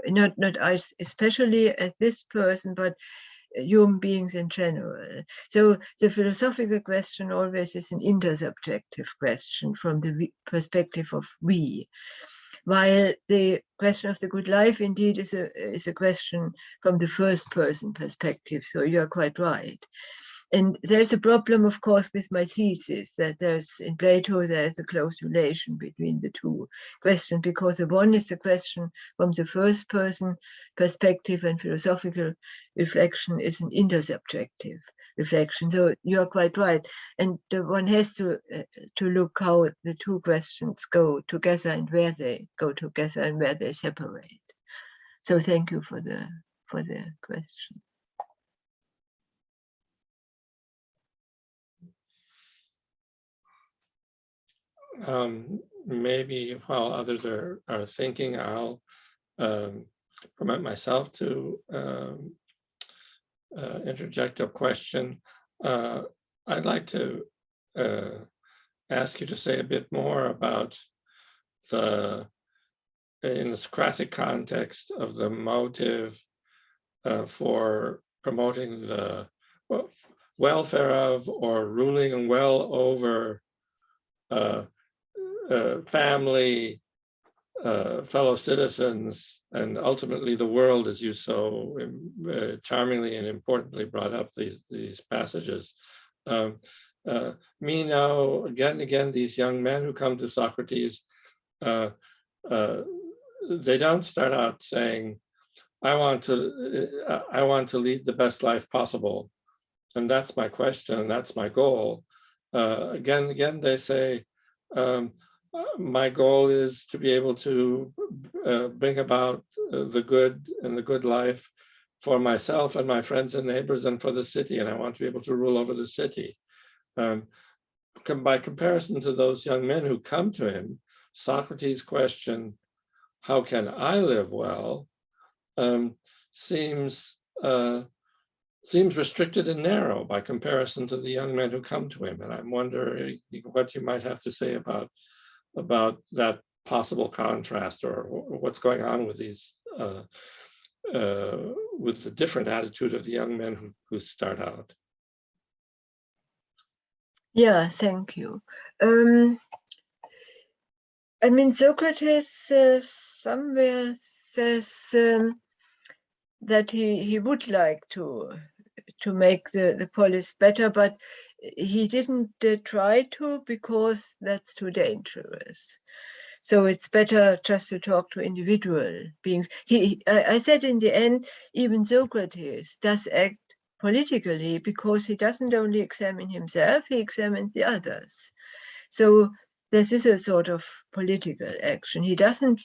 Not I especially as this person, but human beings in general. So the philosophical question always is an intersubjective question from the perspective of we, while the question of the good life indeed is a question from the first person perspective. So you are quite right. And there's a problem, of course, with my thesis that in Plato, there's a close relation between the two questions, because the one is the question from the first person perspective, and philosophical reflection is an intersubjective reflection. So you are quite right. And one has to look how the two questions go together and where they go together and where they separate. So thank you for the question. Maybe while others are thinking, I'll permit myself to interject a question. I'd like to ask you to say a bit more about in the Socratic context of the motive for promoting the welfare of or ruling well over family, fellow citizens, and ultimately the world, as you so charmingly and importantly brought up these passages. Me now, again and again, these young men who come to Socrates, they don't start out saying, I want to lead the best life possible, and that's my question, and that's my goal. Again and again, they say, my goal is to be able to bring about the good and the good life for myself and my friends and neighbors and for the city, and I want to be able to rule over the city. By comparison to those young men who come to him, Socrates' question, how can I live well, seems restricted and narrow by comparison to the young men who come to him. And I'm wondering what you might have to say about that possible contrast, or what's going on with these with the different attitude of the young men who start out. Yeah, thank you. I mean, Socrates somewhere says that he would like to make the polis better, but he didn't try to, because that's too dangerous. So it's better just to talk to individual beings. I said in the end, even Socrates does act politically, because he doesn't only examine himself, he examines the others. So this is a sort of political action. He doesn't,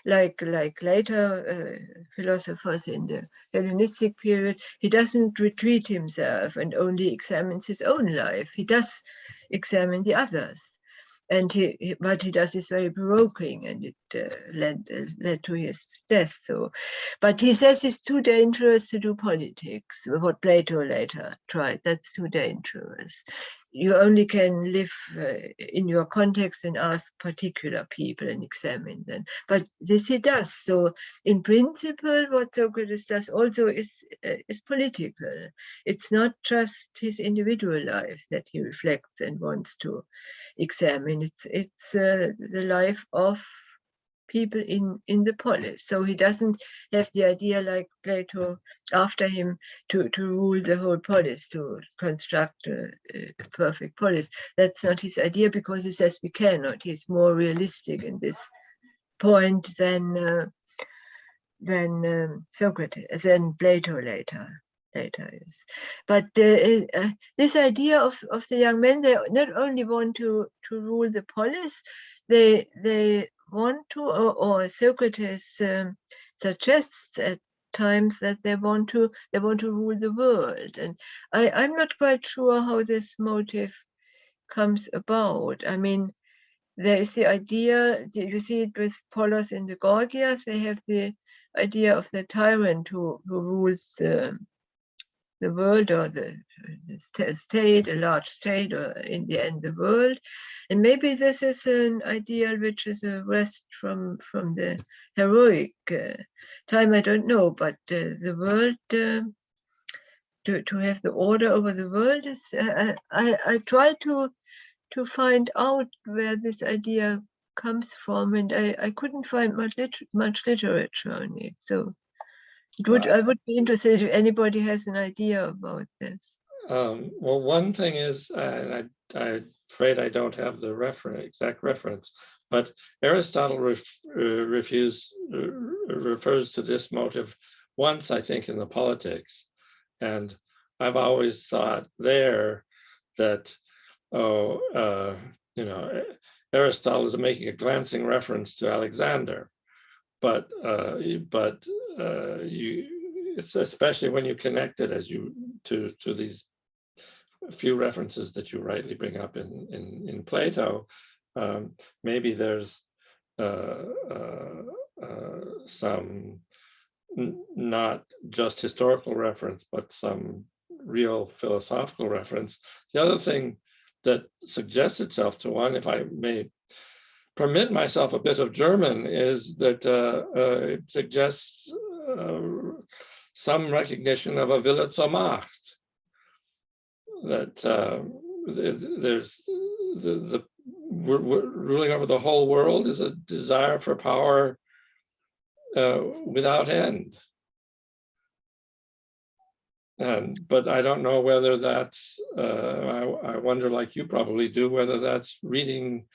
like later philosophers in the Hellenistic period, he doesn't retreat himself and only examines his own life. He does examine the others. And what he does is very provoking, and it led to his death. So, but he says it's too dangerous to do politics. What Plato later tried, that's too dangerous. You only can live in your context and ask particular people and examine them. But this he does. So, in principle, what Socrates does also is political. It's not just his individual life that he reflects and wants to examine. It's the life of people in the polis. So he doesn't have the idea, like Plato after him, to rule the whole polis, to construct a perfect polis. That's not his idea, because he says we cannot. He's more realistic in this point than Socrates, than Plato later is. But this idea of the young men, they not only want to rule the polis, they want to, or Socrates suggests at times that they want to rule the world. And I'm not quite sure how this motive comes about. I mean, there is the idea, you see it with Polus in the Gorgias, they have the idea of the tyrant who rules the world, or the state, a large state, or in the end the world. And maybe this is an ideal which is a wrest from the heroic time, I don't know, but the world, to have the order over the world is, I try to find out where this idea comes from, and I couldn't find much literature on it. So I would be interested if anybody has an idea about this. Well, one thing is, and I'm afraid I don't have the exact reference, but Aristotle refers to this motive once, I think, in the Politics. And I've always thought there that, Aristotle is making a glancing reference to Alexander, but it's especially when you connect it to these few references that you rightly bring up in Plato. Maybe there's some not just historical reference, but some real philosophical reference. The other thing that suggests itself to one, if I may permit myself a bit of German, is that it suggests some recognition of a Wille zur Macht, that there's the ruling over the whole world is a desire for power without end. But I don't know whether that's, I wonder, like you probably do, whether that's reading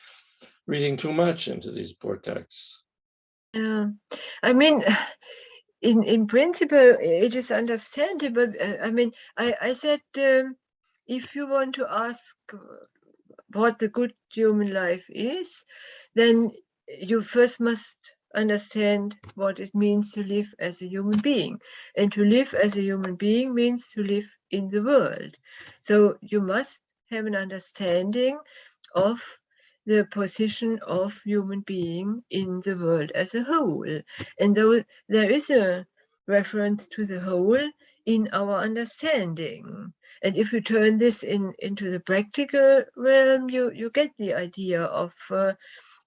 too much into these poor texts. Yeah, I mean, in principle, it is understandable. I mean, I said, if you want to ask what the good human life is, then you first must understand what it means to live as a human being. And to live as a human being means to live in the world. So you must have an understanding of the position of human being in the world as a whole. And though there is a reference to the whole in our understanding. And if you turn this into the practical realm, you get the idea of,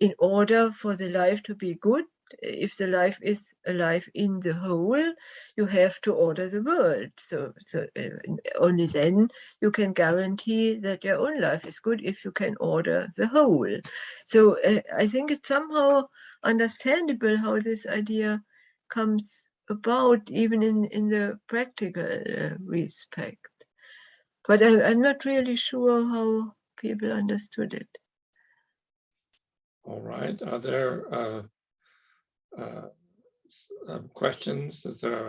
in order for the life to be good, if the life is a life in the whole, you have to order the world. So only then you can guarantee that your own life is good, if you can order the whole. So I think it's somehow understandable how this idea comes about, even in the practical respect. But I'm not really sure how people understood it. All right. Are there questions? Is there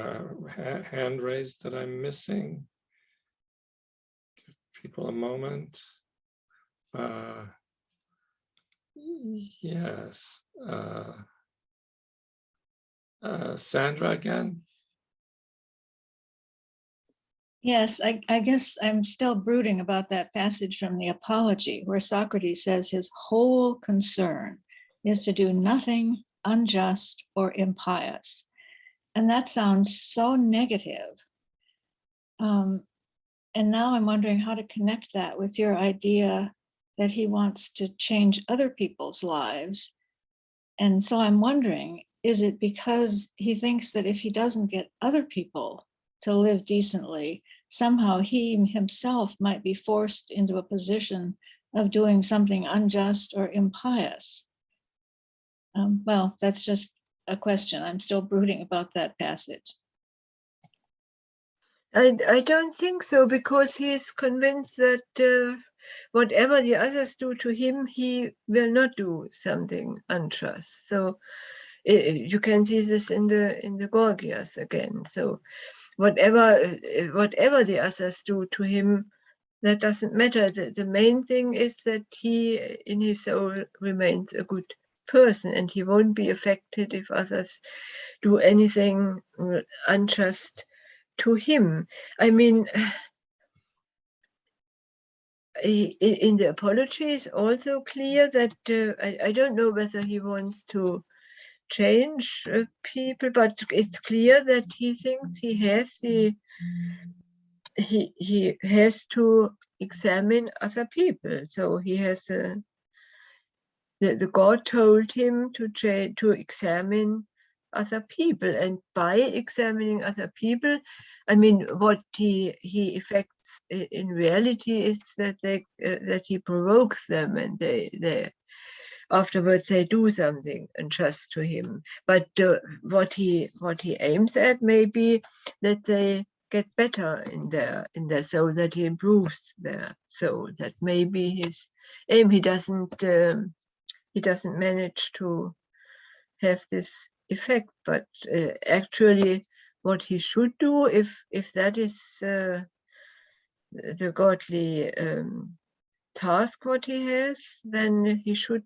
a hand raised that I'm missing? Give people a moment. Yes. Sandra again? Yes, I guess I'm still brooding about that passage from the Apology, where Socrates says his whole concern is to do nothing unjust or impious. And that sounds so negative. And now I'm wondering how to connect that with your idea that he wants to change other people's lives. And so I'm wondering, is it because he thinks that if he doesn't get other people to live decently, somehow he himself might be forced into a position of doing something unjust or impious? Well, that's just a question. I'm still brooding about that passage. I don't think so, because he's convinced that whatever the others do to him, he will not do something unjust. So you can see this in the Gorgias again. So whatever the others do to him, that doesn't matter. The main thing is that he, in his soul, remains a good person, and he won't be affected if others do anything unjust to him. I mean, in the Apology is also clear that I don't know whether he wants to change people, but it's clear that he thinks he has to examine other people. So he has the God told him to examine other people, and by examining other people, I mean, what he effects in reality is that that he provokes them, and they afterwards they do something unjust to him. But what he aims at may be that they get better in their soul, that he improves their soul, that maybe his aim, he doesn't manage to have this effect, but actually what he should do, if that is the godly task what he has, then he should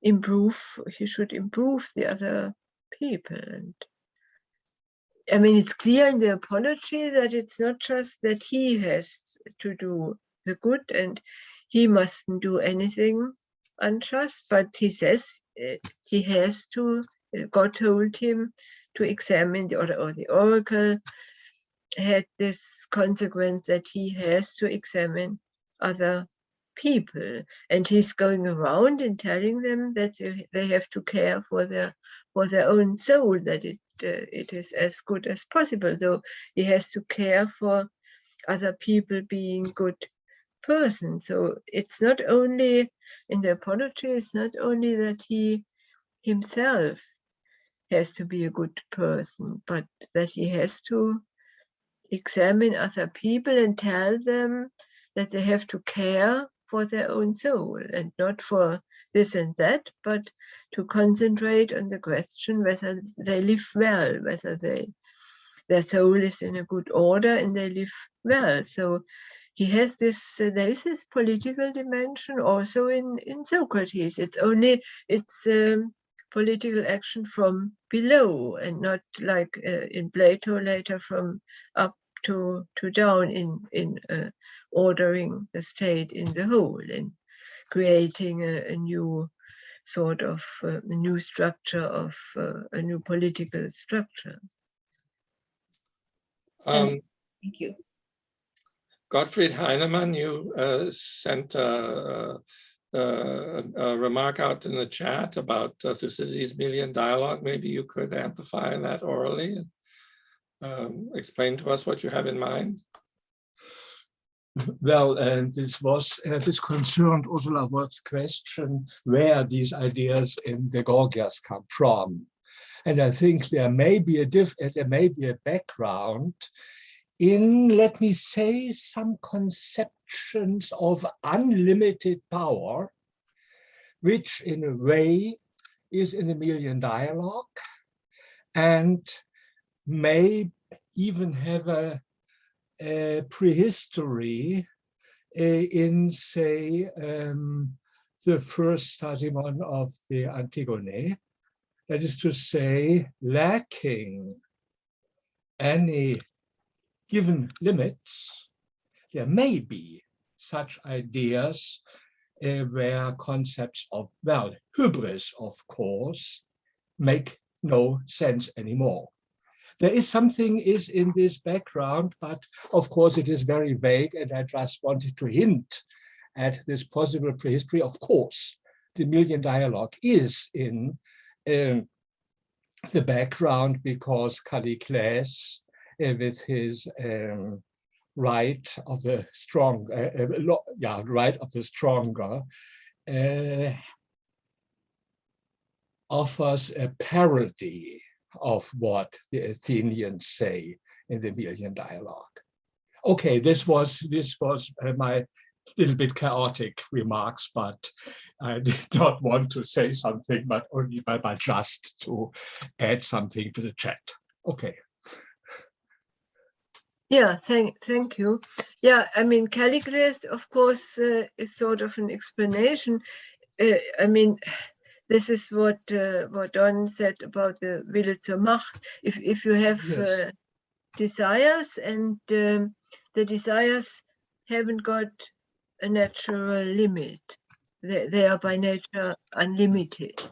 improve the other people. And I mean, it's clear in the Apology that it's not just that he has to do the good and he mustn't do anything unjust, but he says he has to, God told him to examine, or the oracle had this consequence that he has to examine other people, and he's going around and telling them that they have to care for their own soul, that it is as good as possible, though he has to care for other people being good persons. So it's not only in the Apology, it's not only that he himself has to be a good person, but that he has to examine other people and tell them that they have to care for their own soul and not for this and that, but to concentrate on the question whether they live well, whether their soul is in a good order and they live well. So he has this, there is this political dimension also in Socrates. It's political action from below and not like in Plato later from up to down in ordering the state in the whole and creating a new sort of a new structure of a new political structure. Thank you. Gottfried Heinemann, you sent a remark out in the chat about Thucydides' Melian dialogue. Maybe you could amplify that orally and explain to us what you have in mind. Well, this concerned Ursula Wolf's question, where these ideas in the Gorgias come from. And I think there may be a background in, let me say, some conceptions of unlimited power, which in a way is in the Melian dialogue and may even have a prehistory in, say, the first study of the Antigone. That is to say, lacking any given limits, there may be such ideas where concepts of, well, hubris, of course, make no sense anymore. There is something in this background, but of course it is very vague, and I just wanted to hint at this possible prehistory. Of course, the Melian dialogue is in the background because Callicles, with his right of the strong, right of the stronger, offers a parody of what the Athenians say in the Melian dialogue. Okay, this was my little bit chaotic remarks, but I did not want to say something, but only by just to add something to the chat. Okay. Yeah, thank you. Yeah, I mean, Callicles, of course, is sort of an explanation. I mean, this is what Don said about the Wille zur Macht. If you have Yes. desires and the desires haven't got a natural limit, they are by nature unlimited.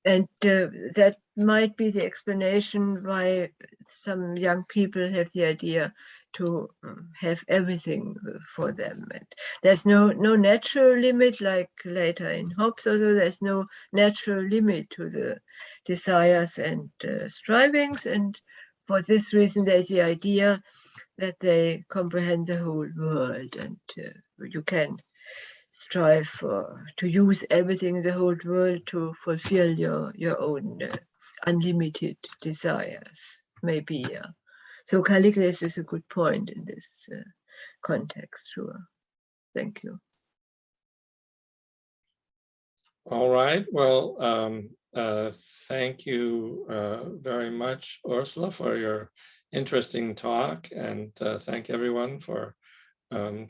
And that might be the explanation why some young people have the idea to have everything for them. And there's no natural limit, like later in Hobbes, although there's no natural limit to the desires and strivings. And for this reason, there's the idea that they comprehend the whole world, and you can strive to use everything in the whole world to fulfill your own unlimited desires. Maybe So Callicles is a good point in this context, sure. Thank you. All right. Well, thank you very much, Ursula, for your interesting talk, and thank everyone for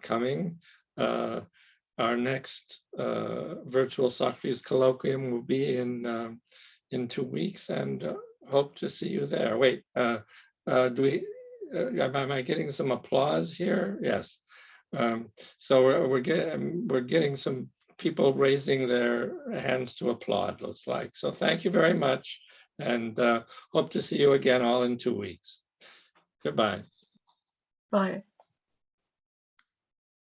coming. Our next virtual Socrates colloquium will be in 2 weeks, and hope to see you there. Wait, do we? Am I getting some applause here? Yes. So we're getting some people raising their hands to applaud, looks like. So thank you very much, and hope to see you again all in 2 weeks. Goodbye. Bye.